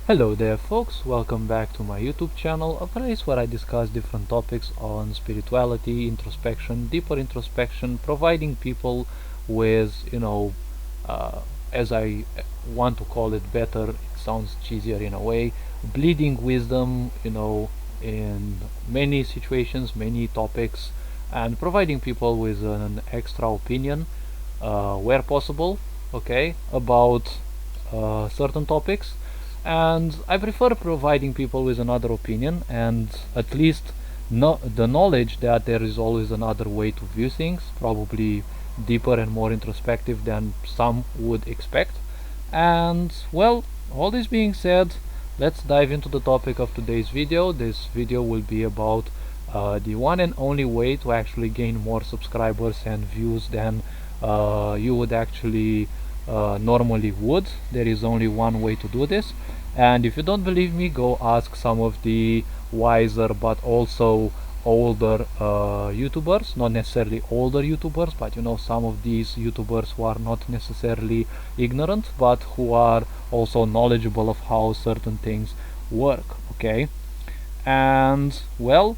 Hello there folks, welcome back to my YouTube channel, a place where I discuss different topics on spirituality, introspection, deeper introspection, providing people with, uh, as I want to call it better, it sounds cheesier in a way, bleeding wisdom, in many situations, many topics, and providing people with an extra opinion, where possible, okay, about certain topics. And I prefer providing people with another opinion and at least the knowledge that there is always another way to view things, probably deeper and more introspective than some would expect. And well, all this being said, let's dive into the topic of today's video. This video will be about the one and only way to actually gain more subscribers and views than you would actually normally would. There is only one way to do this, and if you don't believe me, go ask some of the wiser but also older YouTubers, not necessarily older YouTubers, but some of these YouTubers who are not necessarily ignorant but who are also knowledgeable of how certain things work. Okay, and well,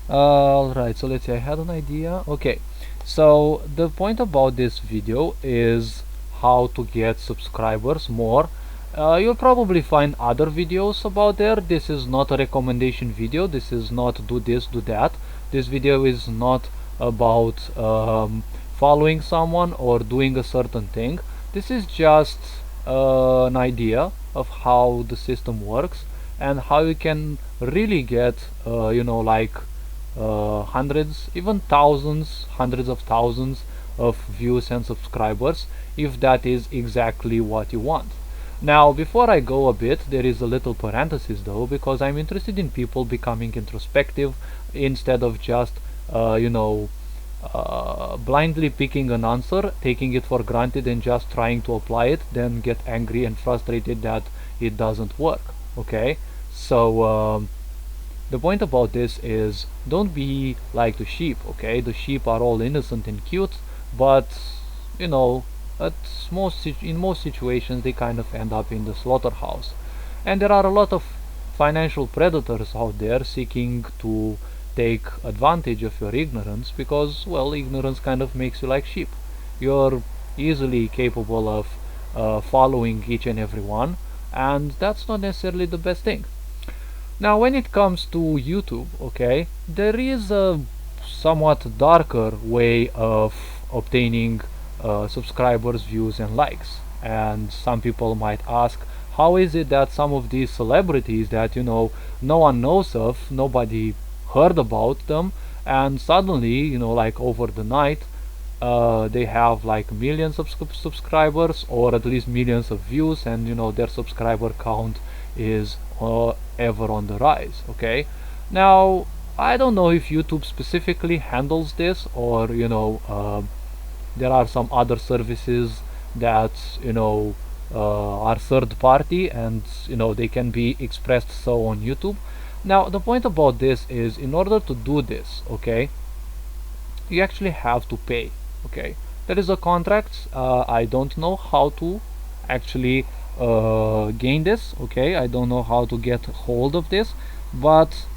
alright, so let's say I had an idea. Okay, so the point about this video is how to get subscribers more. You'll probably find other videos about there. This is not a recommendation video. This is not do this, do that. This video is not about following someone or doing a certain thing. This is just an idea of how the system works and how you can really get hundreds, even thousands, hundreds of thousands of views and subscribers if that is exactly what you want. Now, before I go a bit, there is a little parenthesis though, because I'm interested in people becoming introspective instead of just blindly picking an answer, taking it for granted and just trying to apply it, then get angry and frustrated that it doesn't work. Okay, so the point about this is don't be like the sheep. Okay, the sheep are all innocent and cute, but you know in most situations they kind of end up in the slaughterhouse, and there are a lot of financial predators out there seeking to take advantage of your ignorance, because well, ignorance kind of makes you like sheep. You're easily capable of following each and every one, and that's not necessarily the best thing. Now, when it comes to YouTube, okay, there is a somewhat darker way of obtaining subscribers, views, and likes. And some people might ask, how is it that some of these celebrities that no one knows of, nobody heard about them, and suddenly like over the night they have like millions of subscribers, or at least millions of views, and their subscriber count is ever on the rise. Okay, now I don't know if YouTube specifically handles this, or there are some other services that are third party, and they can be expressed so on YouTube. Now the point about this is, in order to do this, okay, you actually have to pay. Okay, there is a contract. I don't know how to actually gain this. Okay, I don't know how to get hold of this, but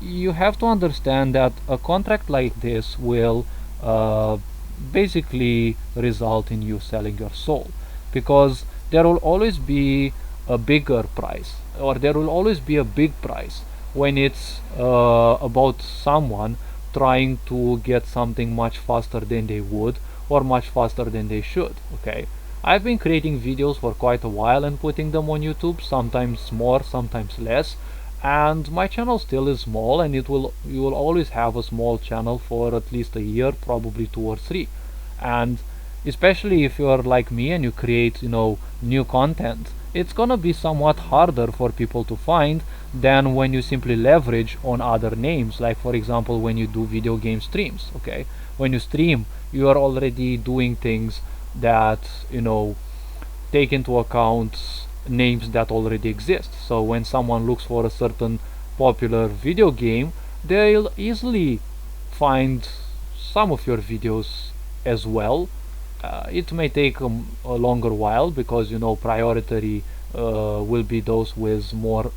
you have to understand that a contract like this will basically result in you selling your soul, because there will always be a bigger price, or there will always be a big price when it's about someone trying to get something much faster than they would, or much faster than they should. Okay, I've been creating videos for quite a while and putting them on YouTube, sometimes more, sometimes less, and my channel still is small, and you will always have a small channel for at least a year, probably 2 or 3. And especially if you're like me and you create new content, it's gonna be somewhat harder for people to find than when you simply leverage on other names, like for example when you do video game streams. Okay, when you stream, you are already doing things that take into account names that already exist. So when someone looks for a certain popular video game, they'll easily find some of your videos as well. It may take a longer while, because priority will be those with more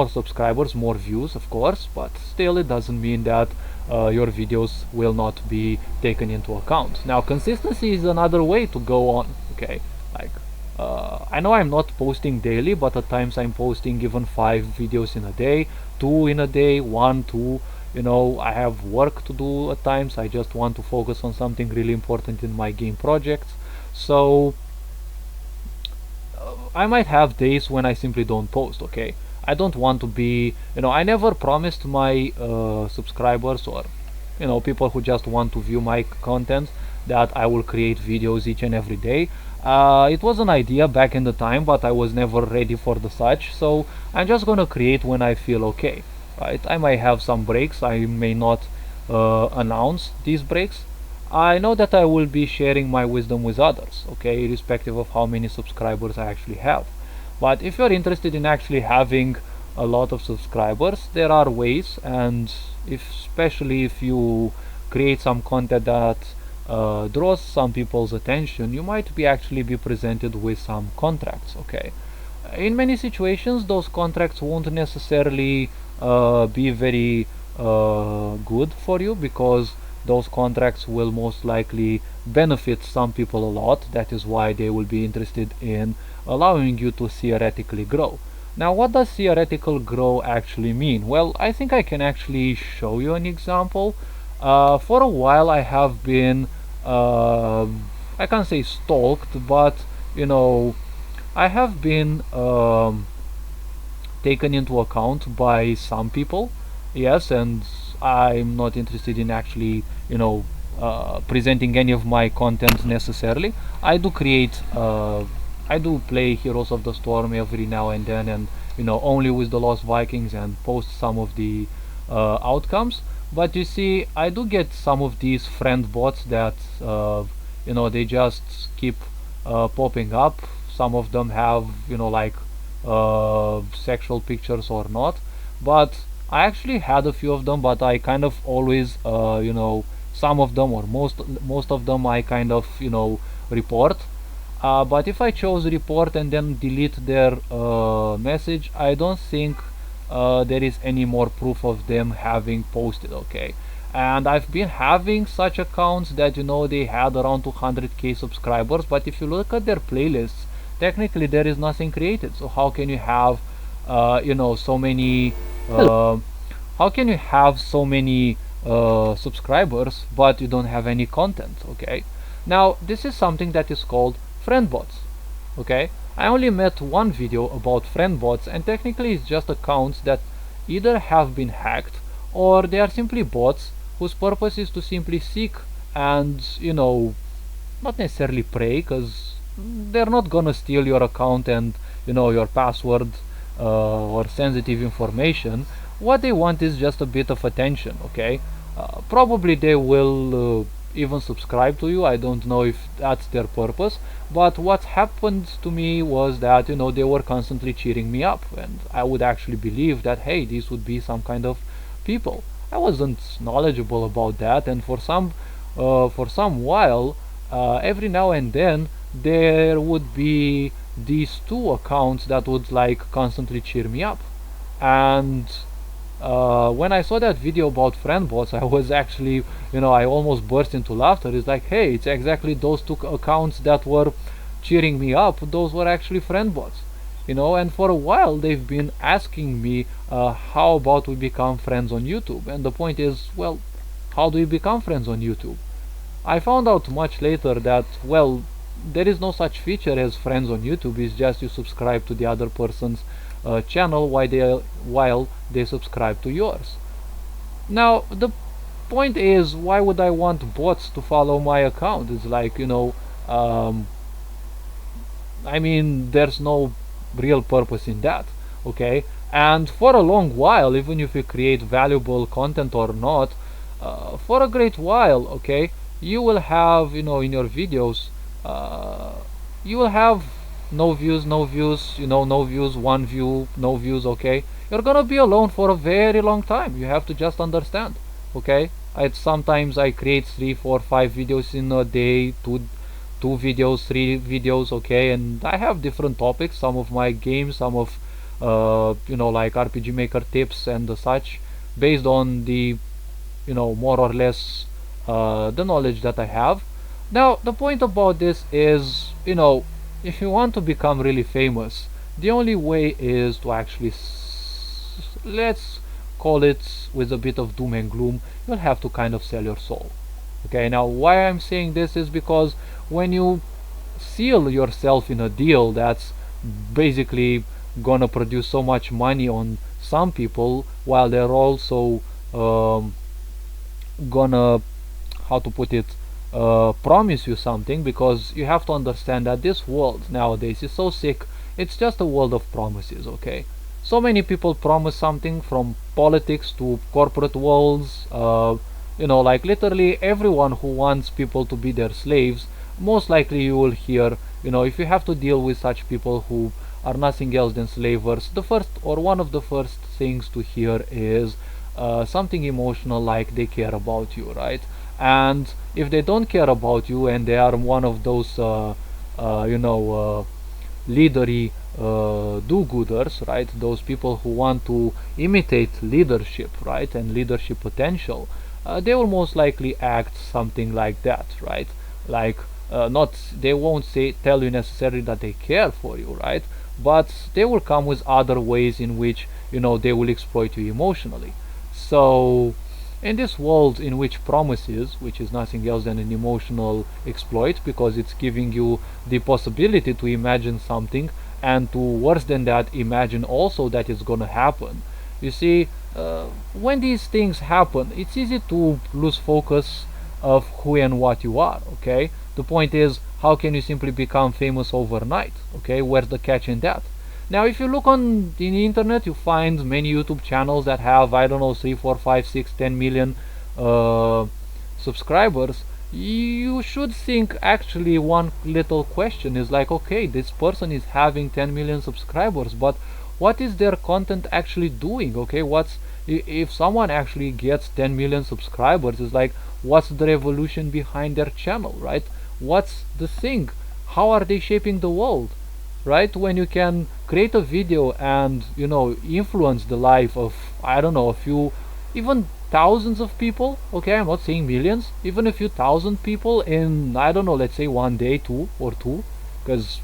subscribers, more views, of course, but still it doesn't mean that your videos will not be taken into account. Now, consistency is another way to go on, okay? Like, I know I'm not posting daily, but at times I'm posting even 5 videos in a day, 2 in a day, 1, 2. You know, I have work to do at times. I just want to focus on something really important in my game projects. So, I might have days when I simply don't post, okay? I don't want to be, you know, I never promised my subscribers or, you know, people who just want to view my content that I will create videos each and every day. It was an idea back in the time, but I was never ready for the such, so I'm just gonna create when I feel okay, right? I might have some breaks, I may not announce these breaks. I know that I will be sharing my wisdom with others, okay, irrespective of how many subscribers I actually have. But if you're interested in actually having a lot of subscribers, there are ways, and especially if you create some content that draws some people's attention, you might be actually be presented with some contracts, okay? In many situations, those contracts won't necessarily be very good for you, because those contracts will most likely benefit some people a lot. That is why they will be interested in allowing you to theoretically grow. Now, what does theoretical grow actually mean? Well, I think I can actually show you an example. For a while I have been, I can't say stalked, but, you know, I have been taken into account by some people, yes, and I'm not interested in actually, you know, presenting any of my content necessarily. I do create, I do play Heroes of the Storm every now and then, and, you know, only with the Lost Vikings, and post some of the outcomes. But you see, I do get some of these friend bots that, you know, they just keep popping up. Some of them have, you know, like sexual pictures or not, but I actually had a few of them, but I kind of always, you know, some of them, or most of them, I kind of, you know, report. But if I chose report and then delete their message, I don't think there is any more proof of them having posted, okay? And I've been having such accounts that, you know, they had around 200k subscribers, but if you look at their playlists, technically there is nothing created. So how can you have, you know, so many how can you have so many subscribers but you don't have any content, okay? Now, this is something that is called friend bots, okay? I only met one video about friend bots, and technically it's just accounts that either have been hacked, or they are simply bots whose purpose is to simply seek and, you know, not necessarily prey, because they're not gonna steal your account and, you know, your password or sensitive information. What they want is just a bit of attention, okay? Probably they will even subscribe to you. I don't know if that's their purpose, but what happened to me was that, you know, they were constantly cheering me up, and I would actually believe that, hey, these would be some kind of people. I wasn't knowledgeable about that, and for some while, every now and then there would be these two accounts that would like constantly cheer me up. And when I saw that video about friend bots, I was actually, you know, I almost burst into laughter. It's like, hey, it's exactly those two accounts that were cheering me up, those were actually friend bots, you know. And for a while they've been asking me, how about we become friends on YouTube? And the point is, well, how do you become friends on YouTube? I found out much later that, well, there is no such feature as friends on YouTube. It's just you subscribe to the other person's channel while they subscribe to yours. Now, the point is, why would I want bots to follow my account? It's like, you know, I mean, there's no real purpose in that, okay? And for a long while, even if you create valuable content or not, for a great while, okay, you will have, you know, in your videos, you will have no views, you know, no views, one view, no views, okay? You're gonna be alone for a very long time. You have to just understand, okay? Sometimes I create 3, 4, 5 videos in a day, 2 videos, 3 videos, okay, and I have different topics, some of my games, some of like RPG Maker tips and such, based on the more or less the knowledge that I have. Now the point about this is, if you want to become really famous, the only way is to actually let's call it with a bit of doom and gloom, you'll have to kind of sell your soul. Okay, now why I'm saying this is because when you seal yourself in a deal that's basically gonna produce so much money on some people, while they're also gonna, how to put it, promise you something, because you have to understand that this world nowadays is so sick. It's just a world of promises. Okay, so many people promise something, from politics to corporate worlds. Like literally everyone who wants people to be their slaves, most likely you will hear, if you have to deal with such people who are nothing else than slavers, the first or one of the first things to hear is something emotional, like they care about you, right? And if they don't care about you and they are one of those leadery do-gooders, right? Those people who want to imitate leadership, right, and leadership potential, they will most likely act something like that, right? Like not, they won't tell you necessarily that they care for you, right? But they will come with other ways in which they will exploit you emotionally. So in this world in which promises, which is nothing else than an emotional exploit, because it's giving you the possibility to imagine something, and to, worse than that, imagine also that it's gonna happen. You see, when these things happen, it's easy to lose focus of who and what you are. Okay, the point is, how can you simply become famous overnight? Okay, where's the catch in that? Now if you look on the internet, you find many YouTube channels that have, I don't know, 3, 4, 5, 6, 10 million subscribers. You should think, actually, one little question is like, okay, this person is having 10 million subscribers, but what is their content actually doing? Okay, if someone actually gets 10 million subscribers, is like, what's the revolution behind their channel, right? What's the thing? How are they shaping the world? Right? When you can create a video and influence the life of, I don't know, a few, even thousands of people. Okay, I'm not saying millions, even a few thousand people in, I don't know, let's say one day, two, because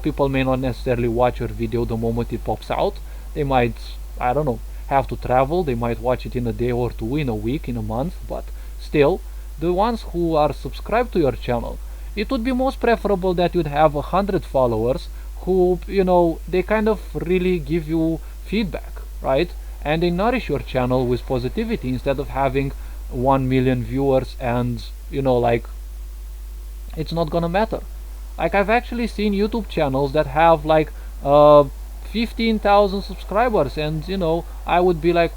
people may not necessarily watch your video the moment it pops out. They might, I don't know, have to travel. They might watch it in a day or two, in a week, in a month, but still, the ones who are subscribed to your channel, it would be most preferable that you'd have 100 followers who, they kind of really give you feedback, right? And they nourish your channel with positivity, instead of having 1 million viewers and, like, it's not gonna matter. Like, I've actually seen YouTube channels that have like 15,000 subscribers, and I would be like,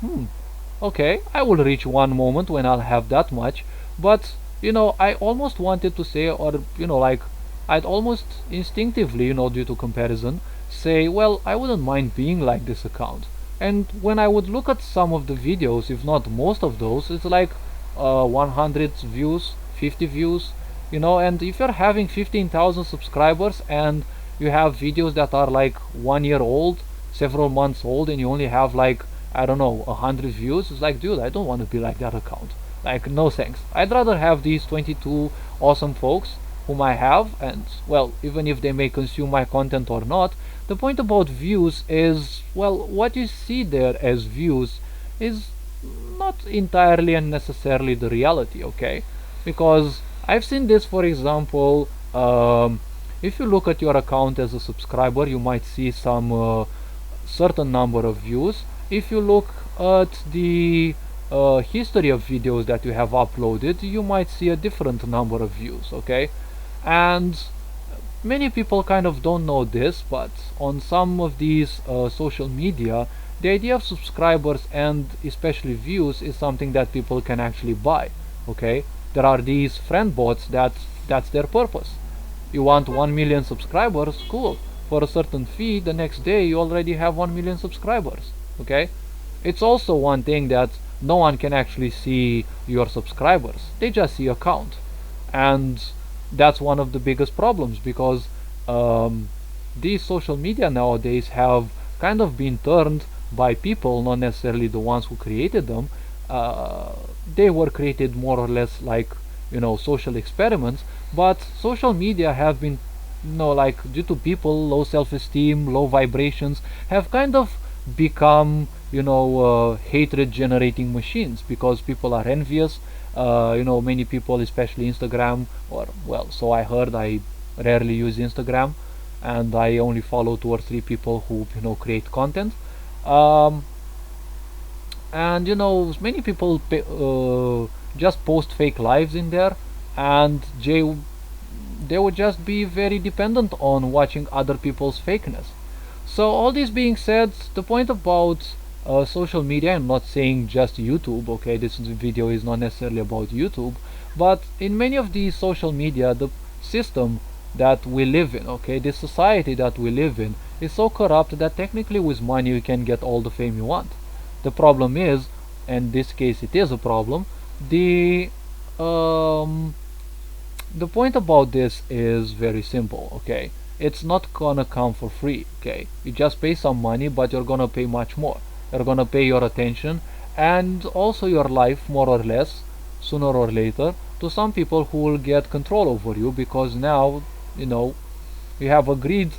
okay, I will reach one moment when I'll have that much. But I almost wanted to say, or like, I'd almost instinctively, due to comparison, say, well, I wouldn't mind being like this account. And when I would look at some of the videos, if not most of those, it's like 100 views, 50 views, and if you're having 15,000 subscribers and you have videos that are like 1 year old, several months old, and you only have like, I don't know, 100 views, it's like, dude, I don't want to be like that account. Like, no thanks. I'd rather have these 22 awesome folks whom I have, and, well, even if they may consume my content or not, the point about views is, well, what you see there as views is not entirely and necessarily the reality. Okay, because I've seen this, for example, if you look at your account as a subscriber, you might see some certain number of views. If you look at the history of videos that you have uploaded, you might see a different number of views. Okay, and many people kind of don't know this, but on some of these social media, the idea of subscribers and especially views is something that people can actually buy. Okay, there are these friend bots that's their purpose. You want 1 million subscribers, cool, for a certain fee, the next day you already have 1 million subscribers. Okay, it's also one thing that no one can actually see your subscribers, they just see a count. And that's one of the biggest problems, because um, these social media nowadays have kind of been turned by people, not necessarily the ones who created them. uh, they were created more or less like, social experiments, but social media have been, like, due to people low self-esteem, low vibrations, have kind of become, hatred generating machines, because people are envious. Many people, especially Instagram, or, well, so I heard, I rarely use Instagram, and I only follow 2 or 3 people who, create content. um, and many people just post fake lives in there, and they would just be very dependent on watching other people's fakeness. So all this being said, the point about social media, I'm not saying just YouTube, okay, this video is not necessarily about YouTube, but in many of these social media, the system that we live in, okay, the society that we live in, is so corrupt that technically with money you can get all the fame you want. The problem is, in this case it is a problem, the um, the point about this is very simple, okay? It's not gonna come for free, okay? You just pay some money, but you're gonna pay much more. You're gonna pay your attention and also your life, more or less, sooner or later, to some people who will get control over you, because now, you have agreed,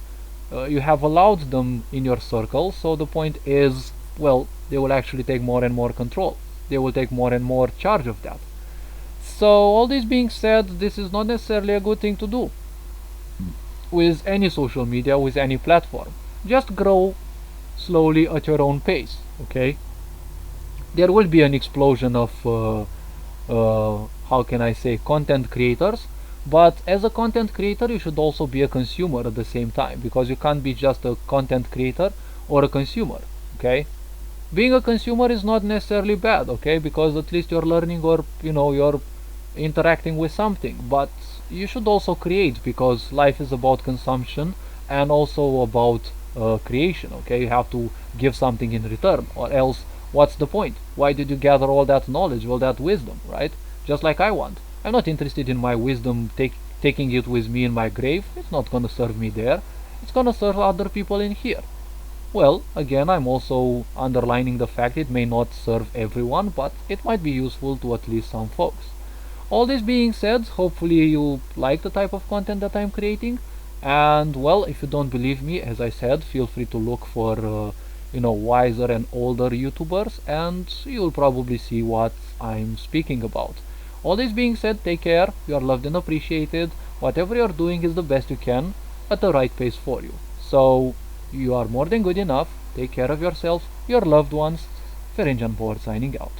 you have allowed them in your circle. So the point is, well, they will actually take more and more control. They will take more and more charge of that. So all this being said, this is not necessarily a good thing to do with any social media, with any platform. Just grow slowly at your own pace, okay? There will be an explosion of how can I say, content creators, but as a content creator you should also be a consumer at the same time, because you can't be just a content creator or a consumer, okay? Being a consumer is not necessarily bad, okay, because at least you're learning, or you're interacting with something, but you should also create, because life is about consumption and also about creation, okay? You have to give something in return, or else what's the point? Why did you gather all that knowledge, all that wisdom, right? Just like I want. I'm not interested in my wisdom taking it with me in my grave. It's not gonna serve me there. It's gonna serve other people in here. Well, again, I'm also underlining the fact it may not serve everyone, but it might be useful to at least some folks. All this being said, hopefully you like the type of content that I'm creating, and, well, if you don't believe me, as I said, feel free to look for wiser and older YouTubers, and you'll probably see what I'm speaking about. All this being said, take care, you are loved and appreciated. Whatever you're doing is the best you can at the right pace for you. So you are more than good enough. Take care of yourself, your loved ones. Ferencan Power signing out.